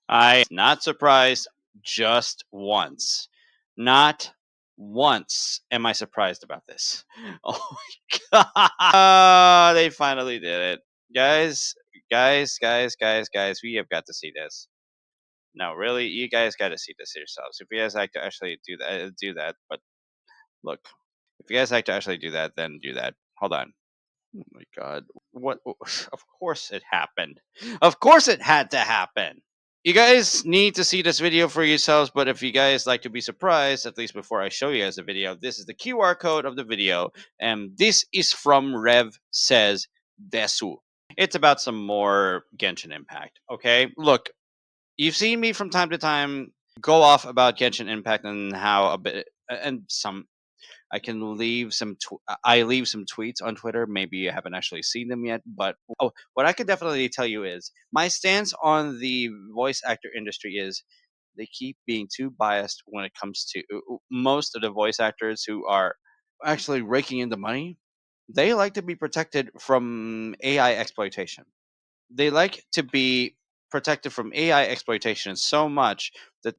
I am not surprised just once. Not once am I surprised about this. Oh my god. They finally did it. Guys, guys, we have got to see this. No, really, you guys got to see this yourselves. If you guys like to actually do that, do that. But look, if you guys like to actually do that, then do that. Hold on. Oh my god. What? Of course it happened. Of course it had to happen. You guys need to see this video for yourselves, but if you guys like to be surprised, at least before I show you guys the video, this is the QR code of the video, and this is from Rev Says Desu. It's about some more Genshin Impact, okay? Look, you've seen me from time to time go off about Genshin Impact and how a bit, and some I can leave some. I leave some tweets on Twitter. Maybe you haven't actually seen them yet, but what I can definitely tell you is my stance on the voice actor industry is they keep being too biased when it comes to most of the voice actors who are actually raking in the money. They like to be protected from AI exploitation. They like to be protected from AI exploitation so much that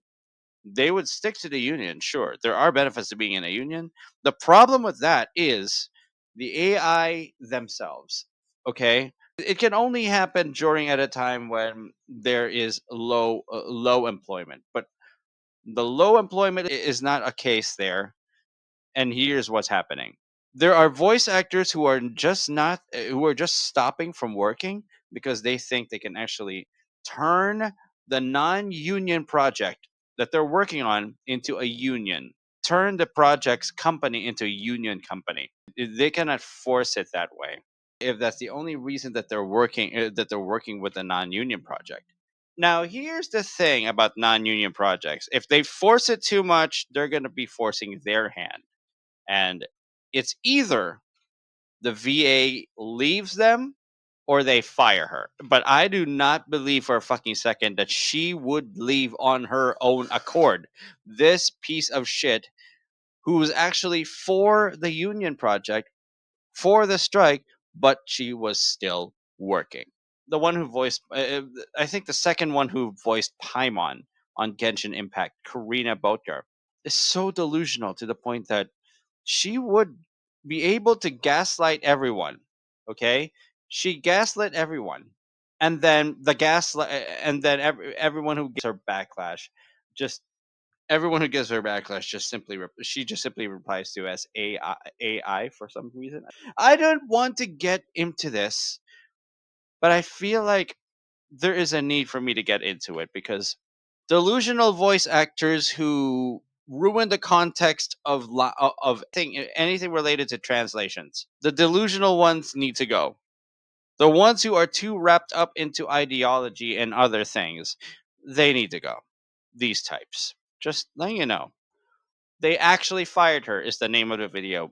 they would stick to the union. Sure, there are benefits to being in a union. The problem with that is the AI themselves. Okay, it can only happen during at a time when there is low employment. But the low employment is not a case there. And here's what's happening: there are voice actors who are just not who are just stopping from working because they think they can actually turn the non-union project that they're working on into a union, turn the project's company into a union company. They cannot force it that way if that's the only reason that they're working with a non-union project. Now, here's the thing about non-union projects: if they force it too much, they're going to be forcing their hand, and it's either the VA leaves them or they fire her. But I do not believe for a fucking second that she would leave on her own accord. This piece of shit, who was actually for the union project, for the strike, but she was still working. The one who voiced, I think the second one who voiced Paimon on Genshin Impact, Corina, is so delusional to the point that she would be able to gaslight everyone. Okay, she gaslit everyone, and then everyone who gives her backlash, just everyone who gives her backlash, she just simply replies to as AI for some reason. I don't want to get into this, but I feel like there is a need for me to get into it because delusional voice actors who ruin the context of anything related to translations. The delusional ones need to go. The ones who are too wrapped up into ideology and other things, they need to go. These types. Just letting you know. They actually fired her is the name of the video.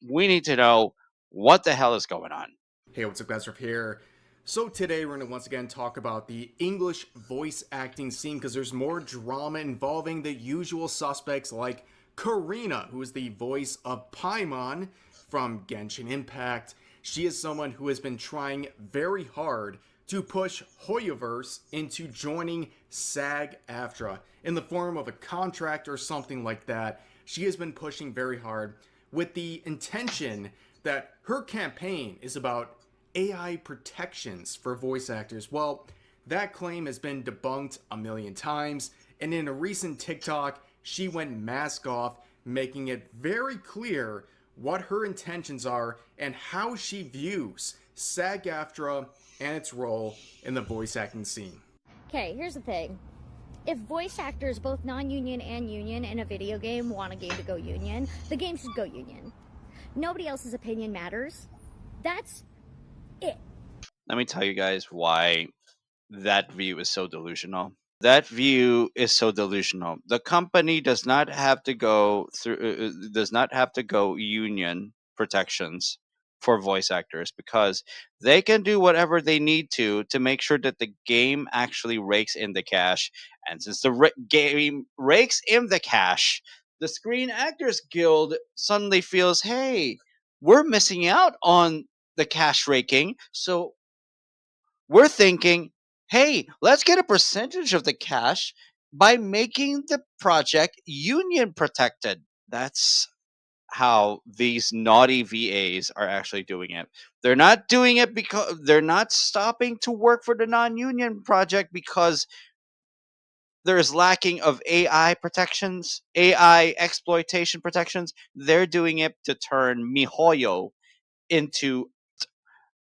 We need to know what the hell is going on. Hey, what's up, guys? Riff here. So today we're going to once again talk about the English voice acting scene because there's more drama involving the usual suspects like Corina, who is the voice of Paimon from Genshin Impact. She is someone who has been trying very hard to push Hoyoverse into joining SAG-AFTRA in the form of a contract or something like that. She has been pushing very hard with the intention that her campaign is about AI protections for voice actors. Well, that claim has been debunked a million times, and in a recent TikTok, she went mask off, making it very clear what her intentions are and how she views SAG-AFTRA and its role in the voice acting scene. Okay, here's the thing. If voice actors, both non-union and union, in a video game want a game to go union, the game should go union. Nobody else's opinion matters. That's it. Let me tell you guys why that view is so delusional. That view is so delusional. The company does not have to go union protections for voice actors because they can do whatever they need to make sure that the game actually rakes in the cash. And since the game rakes in the cash, the Screen Actors Guild suddenly feels, hey, we're missing out on the cash raking, so we're thinking, hey, let's get a percentage of the cash by making the project union protected. That's how these naughty VAs are actually doing it. They're not doing it because they're not stopping to work for the non-union project because there's lacking of AI protections, AI exploitation protections. They're doing it to turn mihoyo into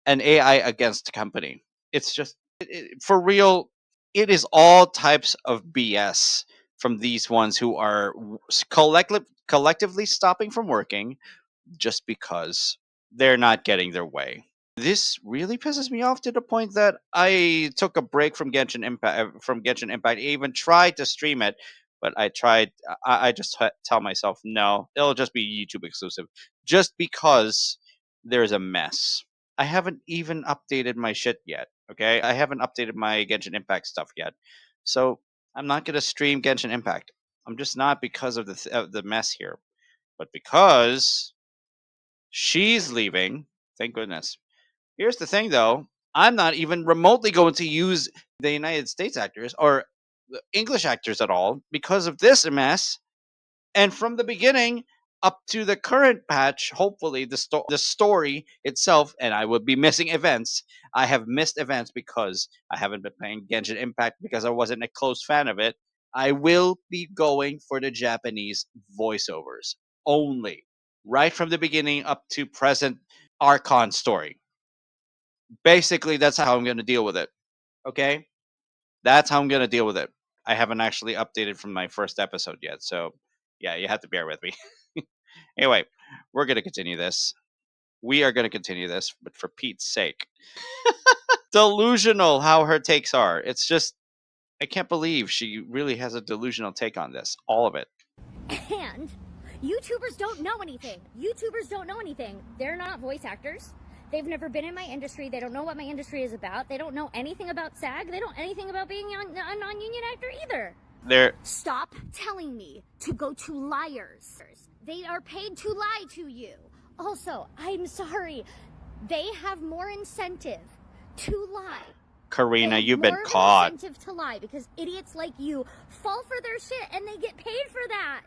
an AI against the company. It's just for real. It is all types of BS from these ones who are collectively stopping from working just because they're not getting their way. This really pisses me off to the point that I took a break from Genshin Impact. From Genshin Impact, I even tried to stream it, but I tried. I just tell myself no, it'll just be YouTube exclusive, just because there's a mess. I haven't even updated my shit yet. Okay, I haven't updated my Genshin Impact stuff yet, so I'm not gonna stream Genshin Impact. I'm just not because of the mess here, but because she's leaving. Thank goodness. Here's the thing, though. I'm not even remotely going to use the United States actors or the English actors at all because of this mess. And from the beginning up to the current patch, hopefully the story itself, and I will be missing events. I have missed events because I haven't been playing Genshin Impact because I wasn't a close fan of it. I will be going for the Japanese voiceovers only, right from the beginning up to present Archon story. Basically, that's how I'm going to deal with it. Okay? That's how I'm going to deal with it. I haven't actually updated from my first episode yet. So, yeah, you have to bear with me. Anyway, we're going to continue this. We are going to continue this, but for Pete's sake. Delusional how her takes are. It's just, I can't believe she really has a delusional take on this. All of it. And YouTubers don't know anything. YouTubers don't know anything. They're not voice actors. They've never been in my industry. They don't know what my industry is about. They don't know anything about SAG. They don't know anything about being a non-union actor either. Stop telling me to go to liars. They are paid to lie to you. Also, I'm sorry. They have more incentive to lie. Corina, you've been caught. Incentive to lie because idiots like you fall for their shit and they get paid for that.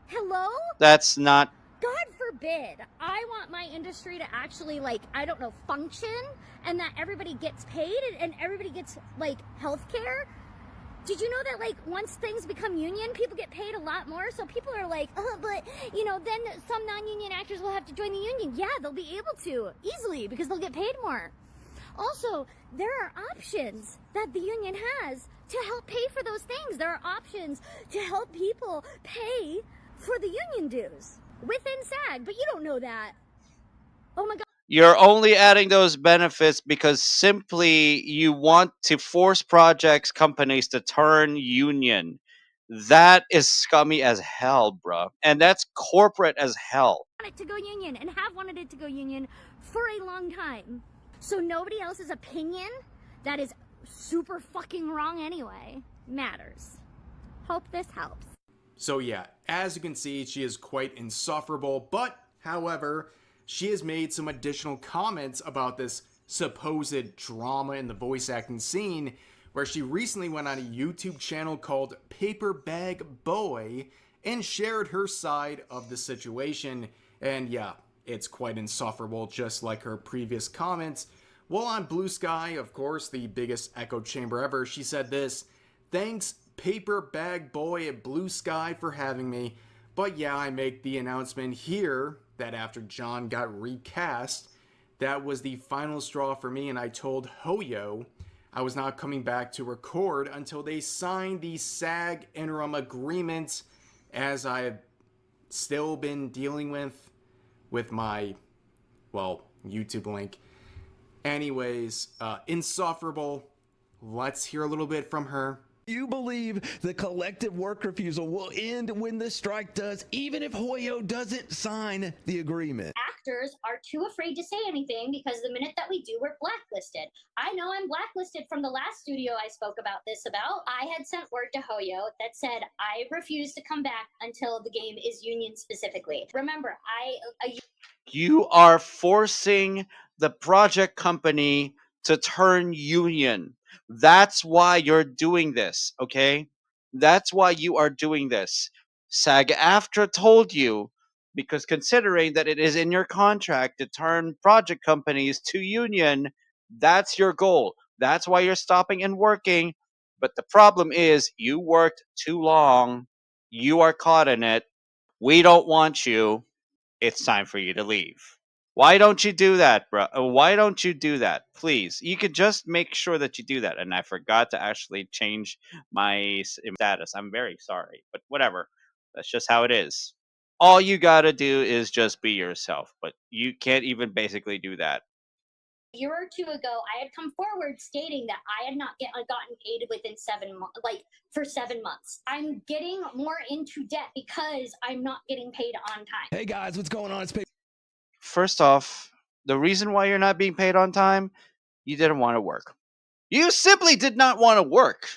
Hello? That's not. God forbid. I want my industry to actually, like, I don't know, function and that everybody gets paid and everybody gets, like, health care. Did you know that, like, once things become union, people get paid a lot more? So people are like, oh, but, you know, then some non-union actors will have to join the union. Yeah, they'll be able to easily because they'll get paid more. Also, there are options that the union has to help pay for those things. There are options to help people pay for the union dues within SAG, but you don't know that. Oh my God. You're only adding those benefits because simply you want to force projects companies to turn union. That is scummy as hell, bruh. And that's corporate as hell. I want it to go union and have wanted it to go union for a long time. So nobody else's opinion that is super fucking wrong anyway matters. Hope this helps. So yeah, as you can see, she is quite insufferable, but however, she has made some additional comments about this supposed drama in the voice acting scene, where she recently went on a YouTube channel called Paper Bag Boy and shared her side of the situation. And yeah, it's quite insufferable, just like her previous comments. While on Blue Sky, of course, the biggest echo chamber ever, she said this: "Thanks, Paper Bag Boy at Blue Sky, for having me. But yeah, I make the announcement here that after John got recast, that was the final straw for me, and I told Hoyo I was not coming back to record until they signed the SAG interim agreement, as I have still been dealing with my, well, YouTube link." Anyways, insufferable. Let's hear a little bit from her. You believe the collective work refusal will end when the strike does, even if Hoyo doesn't sign the agreement? Actors are too afraid to say anything because the minute that we do, we're blacklisted. I know I'm blacklisted from the last studio I spoke about this about. I had sent word to Hoyo that said I refuse to come back until the game is union specifically. Remember, You are forcing the project company to turn union. That's why you're doing this, okay? That's why you are doing this. SAG-AFTRA told you, because considering that it is in your contract to turn project companies to union, that's your goal. That's why you're stopping and working. But the problem is, you worked too long. You are caught in it. We don't want you. It's time for you to leave. Why don't you do that, bro? Why don't you do that? Please. You could just make sure that you do that. And I forgot to actually change my status. I'm very sorry, but whatever. That's just how it is. All you gotta do is just be yourself, but you can't even basically do that. A year or two ago, I had come forward stating that I had not gotten paid within 7 months, like for 7 months. I'm getting more into debt because I'm not getting paid on time. Hey guys, what's going on? It's Paimon. First off, the reason why you're not being paid on time, you didn't want to work. You simply did not want to work.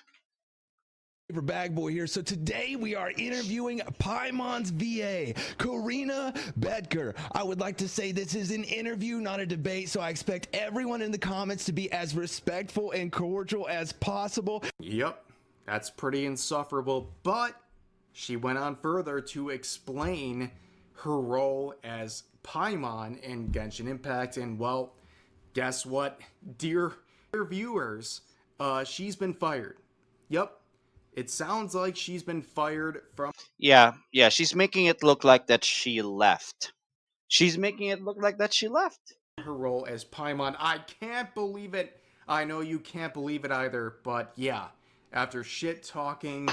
Bag Boy here. So today we are interviewing Paimon's VA, Corina Bedker. I would like to say this is an interview, not a debate, so I expect everyone in the comments to be as respectful and cordial as possible. Yep, that's pretty insufferable, but she went on further to explain her role as Paimon in Genshin Impact, and well, guess what, dear viewers, she's been fired. Yep, it sounds like she's been fired from... Yeah, she's making it look like that she left. She's making it look like that she left. her role as Paimon. I can't believe it. I know you can't believe it either, but yeah, after shit talking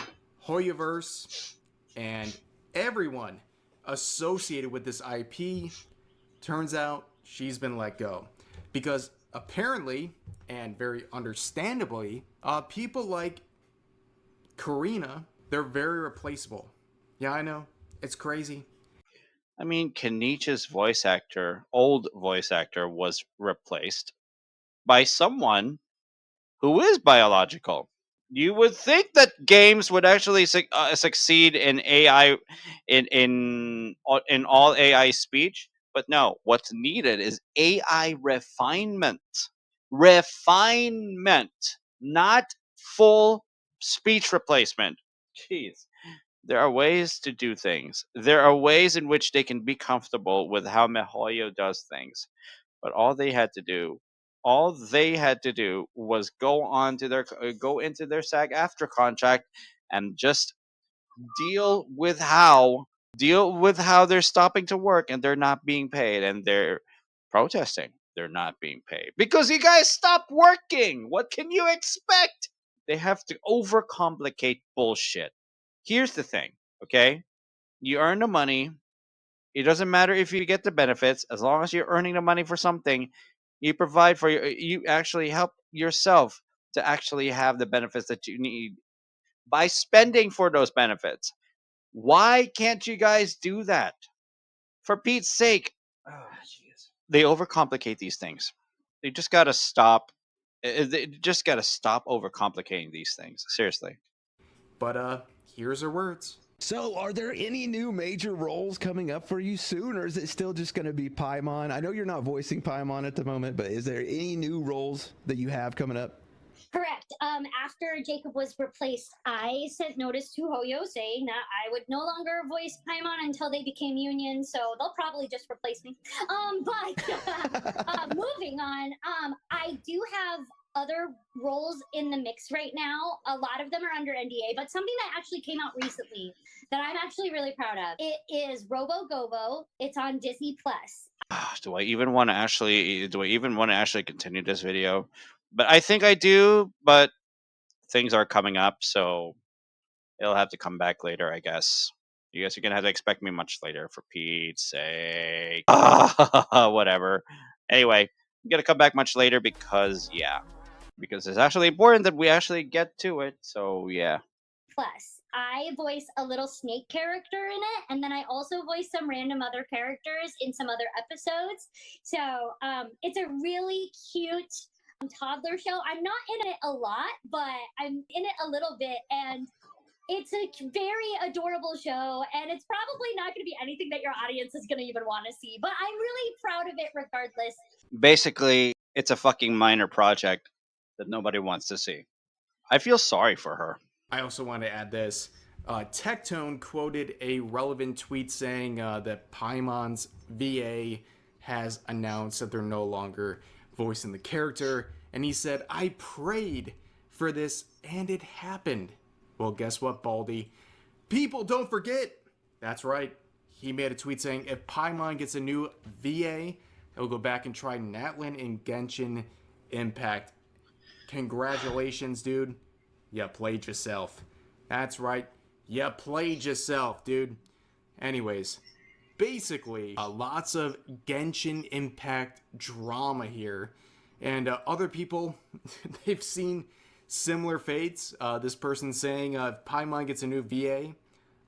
Hoyoverse and everyone associated with this IP, turns out she's been let go. Because apparently, and very understandably, people like Corina, they're very replaceable. Yeah, I know. It's crazy. I mean, Kenichi's voice actor, old voice actor, was replaced by someone who is biological. You would think that games would actually succeed in AI, in all AI speech, but no. What's needed is AI refinement, not full speech replacement. Jeez. There are ways to do things. There are ways in which they can be comfortable with how mihoyo does things. But all they had to do was go into their SAG-AFTRA contract and just deal with how they're stopping to work and they're not being paid, and they're protesting. They're not being paid because you guys stopped working. What can you expect? They have to overcomplicate bullshit. Here's the thing, okay? You earn the money. It doesn't matter if you get the benefits, as long as you're earning the money for something. You provide for you actually help yourself to actually have the benefits that you need by spending for those benefits. Why can't you guys do that? For Pete's sake. Oh, they overcomplicate these things. They just gotta stop. They just gotta stop overcomplicating these things. Seriously. But here's her words. So, are there any new major roles coming up for you soon, or is it still just going to be Paimon? I know you're not voicing Paimon at the moment, but is there any new roles that you have coming up? Correct. After Jacob was replaced, I sent notice to Hoyo saying that I would no longer voice Paimon until they became union, so they'll probably just replace me. But moving on, I do have other roles in the mix right now. A lot of them are under NDA, but something that actually came out recently that I'm actually really proud of. It is Robo Gobo. It's on Disney Plus. Do I even want to actually continue this video? But I think I do, but things are coming up, so it'll have to come back later, I guess. You guys are gonna have to expect me much later, for Pete's sake. Whatever. Anyway, I'm gonna come back much later because it's actually important that we actually get to it. So yeah. Plus, I voice a little snake character in it, and then I also voice some random other characters in some other episodes. So it's a really cute toddler show. I'm not in it a lot, but I'm in it a little bit, and it's a very adorable show, and it's probably not going to be anything that your audience is going to even want to see, but I'm really proud of it regardless. Basically, it's a fucking minor project that nobody wants to see. I feel sorry for her. I also want to add this. Tectone quoted a relevant tweet saying that Paimon's VA has announced that they're no longer voicing the character, and he said, "I prayed for this and it happened." Well, guess what, Baldy? People, don't forget! That's right. He made a tweet saying if Paimon gets a new VA, he'll go back and try Natlin in Genshin Impact. Congratulations, dude. You played yourself. That's right. You played yourself, dude. Anyways, basically, lots of Genshin Impact drama here. And other people, they've seen similar fates. This person saying, if Paimon gets a new VA,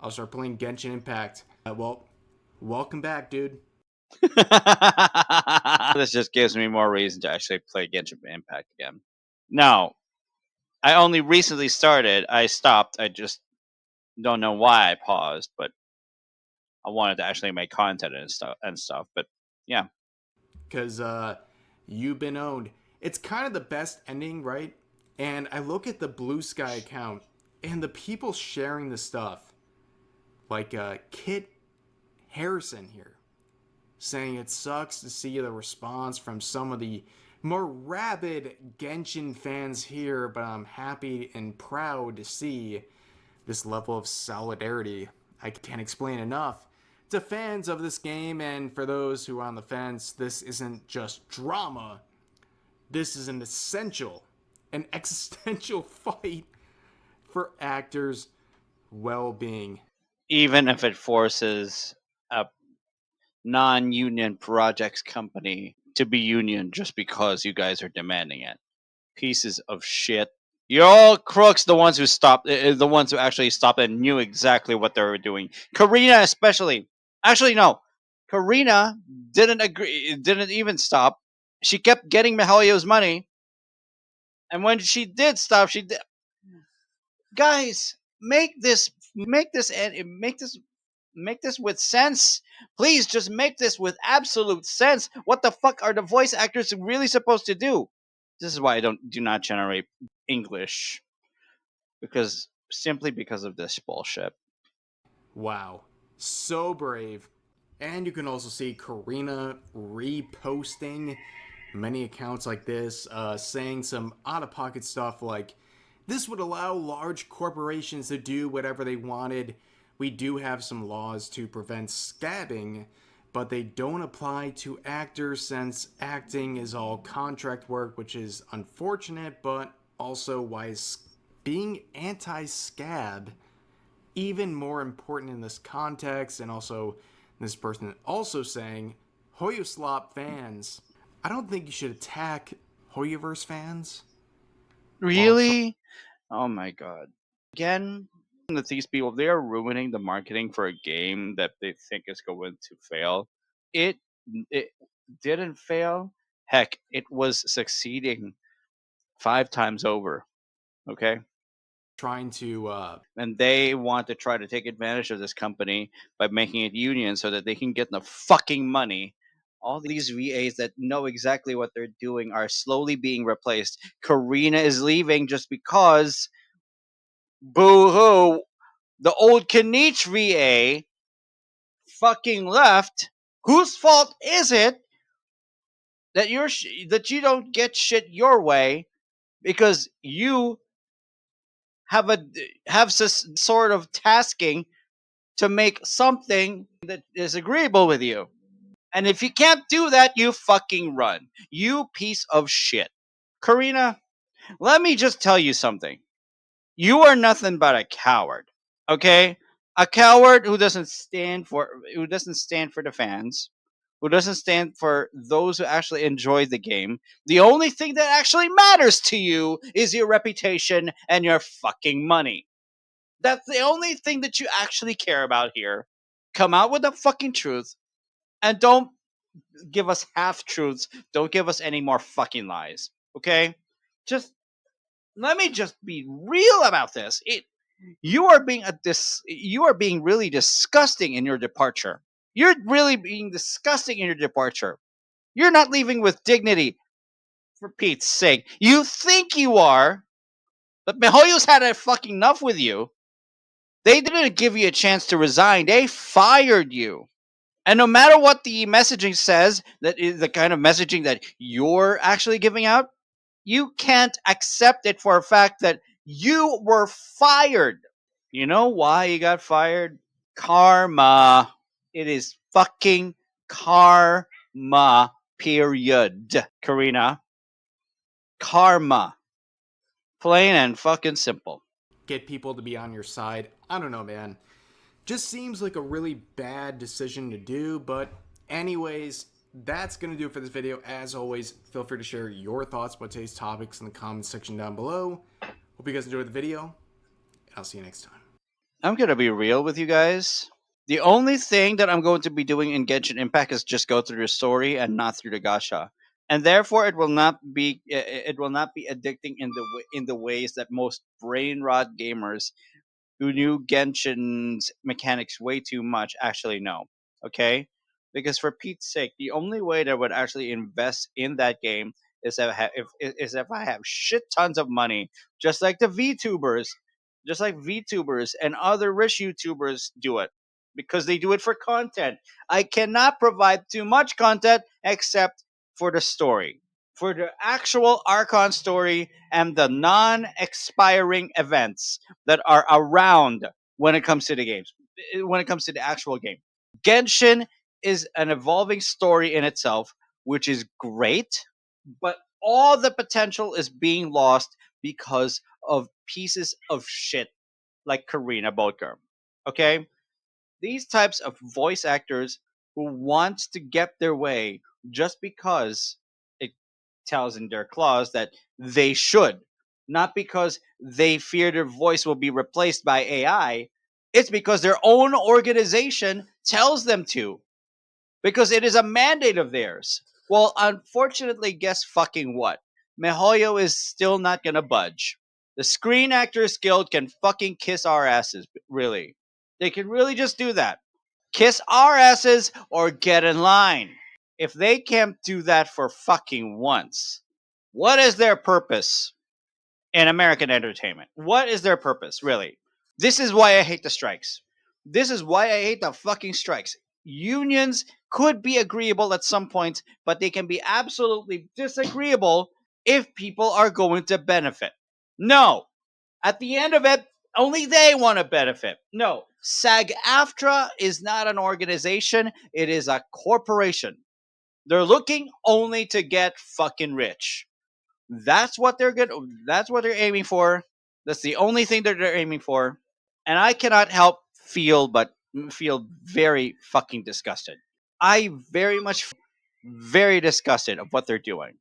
I'll start playing Genshin Impact. Well, welcome back, dude. This just gives me more reason to actually play Genshin Impact again. Now, I only recently started. I stopped. I just don't know why I paused, but I wanted to actually make content and stuff. But yeah, because you've been owned. It's kind of the best ending, right? And I look at the Blue Sky account and the people sharing the stuff, like Kit Harrison here, saying it sucks to see the response from some of the more rabid Genshin fans here, but I'm happy and proud to see this level of solidarity. I can't explain enough to fans of this game, and for those who are on the fence, this isn't just drama. This is an essential, an existential fight for actors' well-being. even if it forces a non-union projects company to be union just because you guys are demanding it. Pieces of shit. You're all crooks, the ones who stopped, the ones who actually stopped and knew exactly what they were doing. Corina especially. Actually, no. Corina didn't agree, didn't even stop. She kept getting mihoyo's money. And when she did stop, she did. Guys, make this with sense. Please just make this with absolute sense. What the fuck are the voice actors really supposed to do? This is why I do not generate English, because simply because of this bullshit. Wow, so brave. And you can also see Corina reposting many accounts like this, saying some out-of-pocket stuff like, this would allow large corporations to do whatever they wanted. We do have some laws to prevent scabbing, but they don't apply to actors since acting is all contract work, which is unfortunate, but also why is being anti-scab even more important in this context. And also, this person also saying, Hoyoslop fans, I don't think you should attack Hoyoverse fans. Really? Oh my god. Again, that these people, they are ruining the marketing for a game that they think is going to fail. It didn't fail. Heck, it was succeeding 5 times over. Okay? Trying to And they want to try to take advantage of this company by making it union so that they can get the fucking money. All these VAs that know exactly what they're doing are slowly being replaced. Corina is leaving just because, boo hoo, the old Kanich VA fucking left. Whose fault is it that that you don't get shit your way because you have sort of tasking to make something that is agreeable with you. And if you can't do that, you fucking run. You piece of shit. Corina, let me just tell you something. You are nothing but a coward. Okay? A coward who doesn't stand for the fans, who doesn't stand for those who actually enjoy the game. The only thing that actually matters to you is your reputation and your fucking money. That's the only thing that you actually care about here. Come out with the fucking truth and don't give us half truths. Don't give us any more fucking lies. Okay? Just let me just be real about this. You are being really disgusting in your departure. You're really being disgusting in your departure. You're not leaving with dignity. For Pete's sake. You think you are, but mihoyo's had a fucking enough with you. They didn't give you a chance to resign. They fired you. And no matter what the messaging says, that is the kind of messaging that you're actually giving out, you can't accept it for a fact that you were fired. You know why you got fired? Karma. It is fucking karma, period. Corina. Karma. Plain and fucking simple. Get people to be on your side. I don't know, man. Just seems like a really bad decision to do, but anyways, that's going to do it for this video. As always, feel free to share your thoughts about today's topics in the comments section down below. Hope you guys enjoyed the video, and I'll see you next time. I'm going to be real with you guys. The only thing that I'm going to be doing in Genshin Impact is just go through the story and not through the gacha. And therefore it will not be addicting in the ways that most brain rot gamers who knew Genshin's mechanics way too much actually know. Okay? Because for Pete's sake, the only way that I would actually invest in that game is if I have shit tons of money, just like the VTubers, and other rich YouTubers do it. Because they do it for content. I cannot provide too much content except for the story. For the actual Archon story and the non-expiring events that are around when it comes to the games, when it comes to the actual game. Genshin is an evolving story in itself, which is great, but all the potential is being lost because of pieces of shit like Corina Bodker. Okay? These types of voice actors who want to get their way just because it tells in their clause that they should, not because they fear their voice will be replaced by AI. It's because their own organization tells them to, because it is a mandate of theirs. Well, unfortunately, guess fucking what? mihoyo is still not gonna budge. The Screen Actors Guild can fucking kiss our asses, really. They can really just do that. Kiss our asses or get in line. If they can't do that for fucking once, what is their purpose in American entertainment? What is their purpose, really? This is why I hate the strikes. This is why I hate the fucking strikes. Unions could be agreeable at some point, but they can be absolutely disagreeable if people are going to benefit. No. At the end of it, only they want to benefit. No. SAG-AFTRA is not an organization, it is a corporation. They're looking only to get fucking rich. That's what they're good. That's what they're aiming for. That's the only thing that they're aiming for. And I cannot help feel very fucking disgusted. I very much very disgusted of what they're doing.